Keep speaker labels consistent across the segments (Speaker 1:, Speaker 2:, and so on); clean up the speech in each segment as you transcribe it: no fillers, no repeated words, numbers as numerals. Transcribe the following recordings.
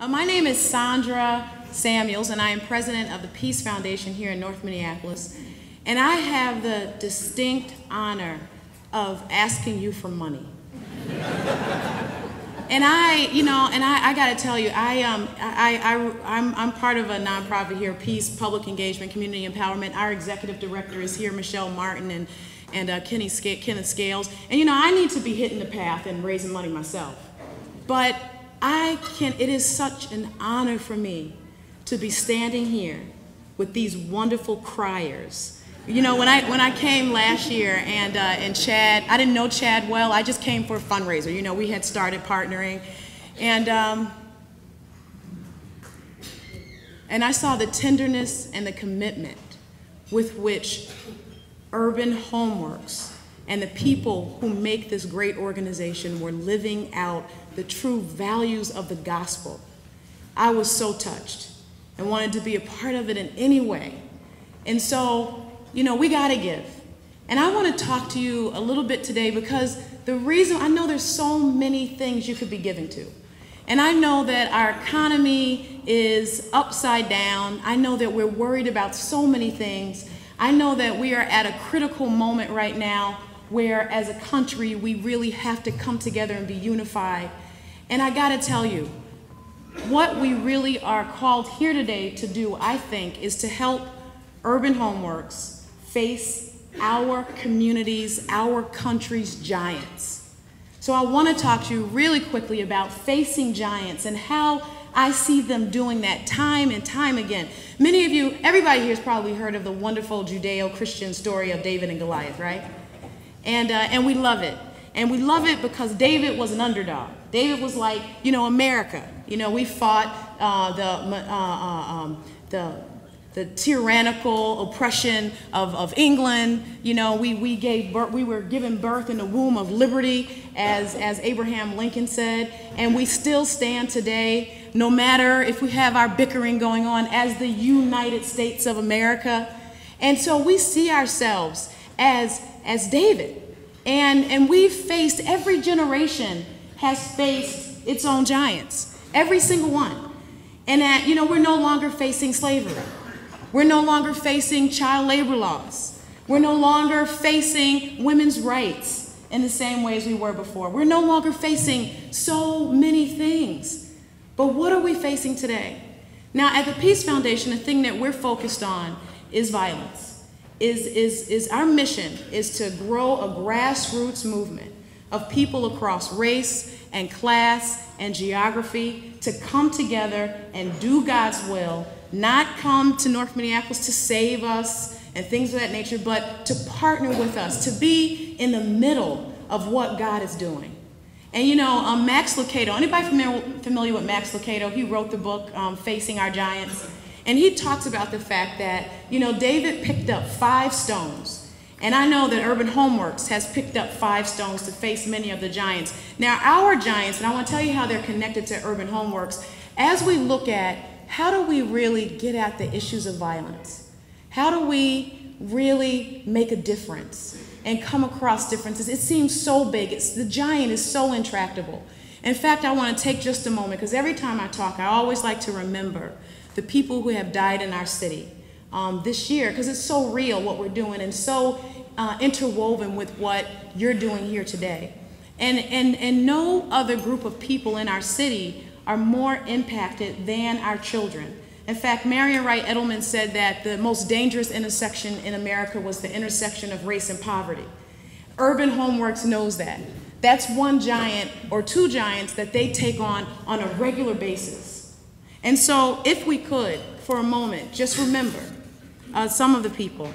Speaker 1: My name is Sondra Samuels, and I am president of the Peace Foundation here in North Minneapolis. And I have the distinct honor of asking you for money. And I got to tell you, I'm part of a nonprofit here, Peace, Public Engagement, Community Empowerment. Our executive director is here, Michelle Martin, and Kenneth Scales. And I need to be hitting the path and raising money myself. But it is such an honor for me to be standing here with these wonderful criers. When I came last year and Chad, I didn't know Chad well. I just came for a fundraiser. We had started partnering, and I saw the tenderness and the commitment with which Urban Homeworks and the people who make this great organization were living out the true values of the gospel. I was so touched and wanted to be a part of it in any way. And so, we gotta give. And I wanna talk to you a little bit today because the reason, I know there's so many things you could be giving to. And I know that our economy is upside down. I know that we're worried about so many things. I know that we are at a critical moment right now where as a country we really have to come together and be unified. And I gotta tell you, what we really are called here today to do, I think, is to help Urban Homeworks face our communities, our country's giants. So I want to talk to you really quickly about facing giants and how I see them doing that time and time again. Many of you, everybody here has probably heard of the wonderful Judeo-Christian story of David and Goliath, right? And we love it. And we love it because David was an underdog. David was like, America. We fought the tyrannical oppression of England. We were given birth in the womb of liberty, as Abraham Lincoln said, and we still stand today, no matter if we have our bickering going on, as the United States of America. And so we see ourselves as David, and we've faced, every generation has faced its own giants, every single one. And that, we're no longer facing slavery. We're no longer facing child labor laws. We're no longer facing women's rights in the same way as we were before. We're no longer facing so many things. But what are we facing today? Now, at the Peace Foundation, the thing that we're focused on is violence. Our mission is to grow a grassroots movement of people across race and class and geography to come together and do God's will, not come to North Minneapolis to save us and things of that nature, but to partner with us, to be in the middle of what God is doing. And Max Lucado, anybody familiar with Max Lucado? He wrote the book, Facing Our Giants. And he talks about the fact that, David picked up 5 stones. And I know that Urban Homeworks has picked up 5 stones to face many of the giants. Now, our giants, and I want to tell you how they're connected to Urban Homeworks, as we look at how do we really get at the issues of violence? How do we really make a difference and come across differences? It seems so big. The giant is so intractable. In fact, I want to take just a moment, because every time I talk, I always like to remember the people who have died in our city this year, because it's so real what we're doing and so interwoven with what you're doing here today. And no other group of people in our city are more impacted than our children. In fact, Marion Wright Edelman said that the most dangerous intersection in America was the intersection of race and poverty. Urban Homeworks knows that. That's one giant or 2 giants that they take on a regular basis. And so if we could, for a moment, just remember some of the people.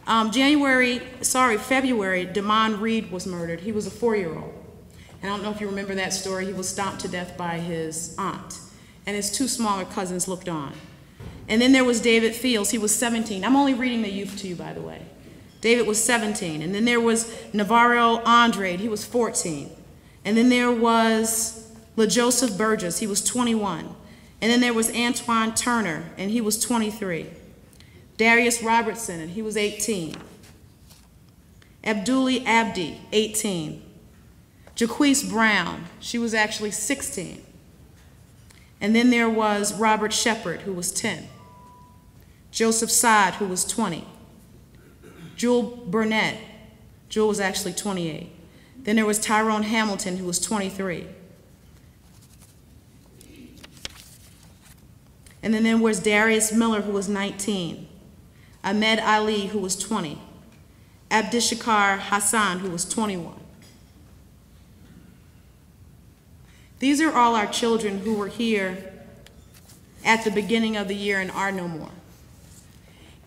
Speaker 1: February, Damon Reed was murdered. He was a 4-year-old. And I don't know if you remember that story. He was stomped to death by his aunt, and his 2 smaller cousins looked on. And then there was David Fields. He was 17. I'm only reading the youth to you, by the way. David was 17. And then there was Navarro Andrade. He was 14. And then there was LaJoseph Burgess. He was 21. And then there was Antoine Turner, and he was 23. Darius Robertson, and he was 18. Abduli Abdi, 18. Jaquise Brown, she was actually 16. And then there was Robert Shepard, who was 10. Joseph Sod, who was 20. Jewel Burnett. Jewel was actually 28. Then there was Tyrone Hamilton, who was 23. And then there was Darius Miller, who was 19. Ahmed Ali, who was 20. Abdishakar Hassan, who was 21. These are all our children who were here at the beginning of the year and are no more.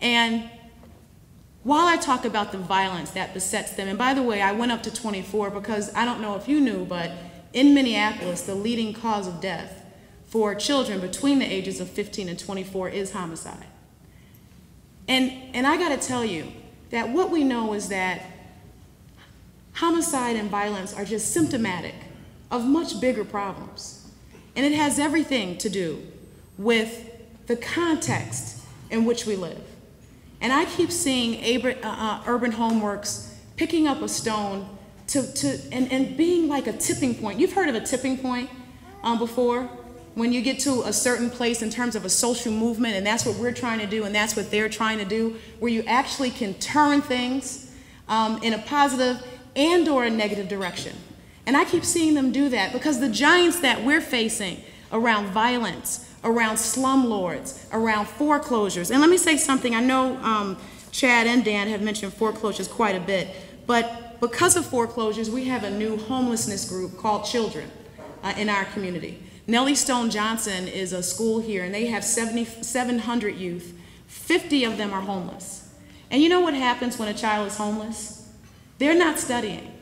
Speaker 1: And while I talk about the violence that besets them, and by the way, I went up to 24 because I don't know if you knew, but in Minneapolis, the leading cause of death for children between the ages of 15 and 24 is homicide. And I gotta tell you that what we know is that homicide and violence are just symptomatic of much bigger problems. And it has everything to do with the context in which we live. And I keep seeing Urban Homeworks picking up a stone and being like a tipping point. You've heard of a tipping point before? When you get to a certain place in terms of a social movement, and that's what we're trying to do, and that's what they're trying to do, where you actually can turn things in a positive and or a negative direction. And I keep seeing them do that because the giants that we're facing around violence, around slumlords, around foreclosures. And let me say something. I know Chad and Dan have mentioned foreclosures quite a bit, but because of foreclosures, we have a new homelessness group called Children in our community. Nellie Stone Johnson is a school here, and they have 700 youth. 50 of them are homeless. And you know what happens when a child is homeless? They're not studying.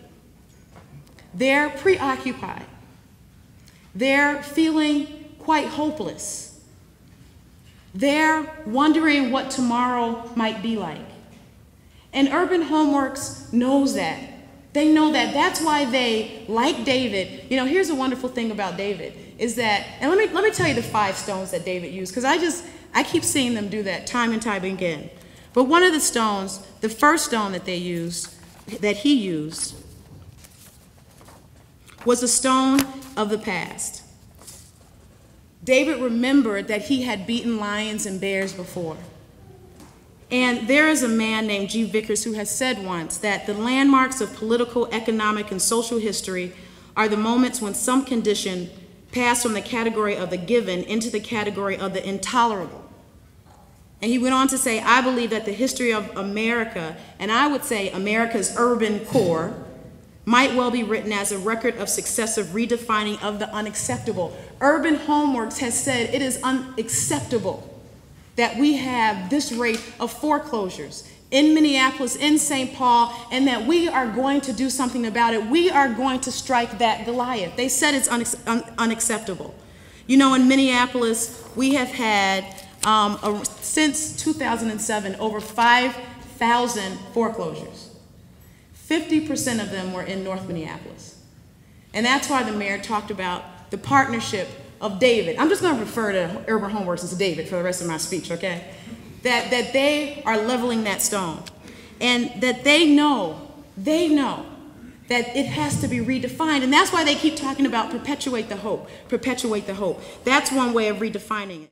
Speaker 1: They're preoccupied. They're feeling quite hopeless. They're wondering what tomorrow might be like. And Urban Homeworks knows that. They know that. That's why they, like David, you know, here's a wonderful thing about David, is that, and let me tell you the 5 stones that David used, because I keep seeing them do that time and time again. But one of the stones, the first stone that he used, was a stone of the past. David remembered that he had beaten lions and bears before. And there is a man named G. Vickers who has said once that the landmarks of political, economic, and social history are the moments when some condition passed from the category of the given into the category of the intolerable. And he went on to say, I believe that the history of America, and I would say America's urban core, might well be written as a record of successive redefining of the unacceptable. Urban Homeworks has said it is unacceptable that we have this rate of foreclosures in Minneapolis, in St. Paul, and that we are going to do something about it. We are going to strike that Goliath. They said it's unacceptable. You know, in Minneapolis, we have had, since 2007, over 5,000 foreclosures. 50% of them were in North Minneapolis. And that's why the mayor talked about the partnership of David. I'm just going to refer to Urban Homeworks as David for the rest of my speech, okay? That they are leveling that stone. And that they know that it has to be redefined. And that's why they keep talking about perpetuate the hope, perpetuate the hope. That's one way of redefining it.